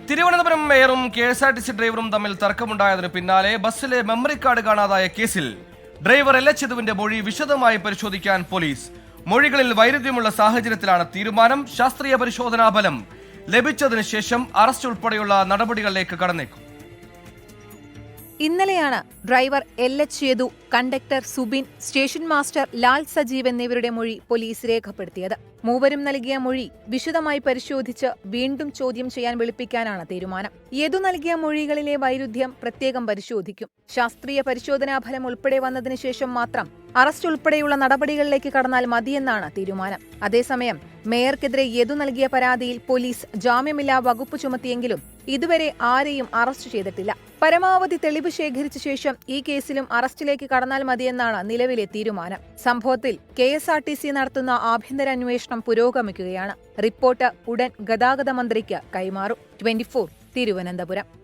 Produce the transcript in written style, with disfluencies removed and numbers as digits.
Thiruvananthapuram മേയറും KSRTC ഡ്രൈവറും തമ്മിൽ തർക്കമുണ്ടായതിനു പിന്നാലെ ബസ്സിലെ മെമ്മറി കാർഡ് കാണാതായ കേസിൽ ഡ്രൈവർ LH മൊഴി വിശദമായി പരിശോധിക്കാൻ പോലീസ്. മൊഴികളിൽ വൈരുദ്ധ്യമുള്ള സാഹചര്യത്തിലാണ് തീരുമാനം. ശാസ്ത്രീയ പരിശോധനാ ഫലം ലഭിച്ചതിനു ശേഷം അറസ്റ്റ് ഉൾപ്പെടെയുള്ള നടപടികളിലേക്ക് കടന്നേക്കും. ഇന്നലെയാണ് driver LH, conductor Subin, station master Lal Sajeev എന്നിവരുടെ മൊഴി പോലീസ് രേഖപ്പെടുത്തിയത്. മൂവരും നൽകിയ മൊഴി വിശദമായി പരിശോധിച്ച് വീണ്ടും ചോദ്യം ചെയ്യാൻ വിളിപ്പിക്കാനാണ് തീരുമാനം. യദു നൽകിയ മൊഴികളിലെ വൈരുദ്ധ്യം പ്രത്യേകം പരിശോധിക്കും. ശാസ്ത്രീയ പരിശോധനാ ഫലം ഉൾപ്പെടെ വന്നതിനു ശേഷം മാത്രം അറസ്റ്റ് ഉൾപ്പെടെയുള്ള നടപടികളിലേക്ക് കടന്നാൽ മതിയെന്നാണ് തീരുമാനം. അതേസമയം മേയർക്കെതിരെ യദു നൽകിയ പരാതിയിൽ പോലീസ് ജാമ്യമില്ലാ വകുപ്പ് ചുമത്തിയെങ്കിലും ഇതുവരെ ആരെയും അറസ്റ്റ് ചെയ്തിട്ടില്ല. പരമാവധി തെളിവ് ശേഖരിച്ച ശേഷം ഈ കേസിലും അറസ്റ്റിലേക്ക് കടന്നാൽ മതിയെന്നാണ് നിലവിലെ തീരുമാനം. സംഭവത്തിൽ KSRTC നടത്തുന്ന ആഭ്യന്തര അന്വേഷണം പുരോഗമിക്കുകയാണ്. റിപ്പോർട്ട് ഉടൻ ഗതാഗത മന്ത്രിക്ക് കൈമാറും. 24 തിരുവനന്തപുരം.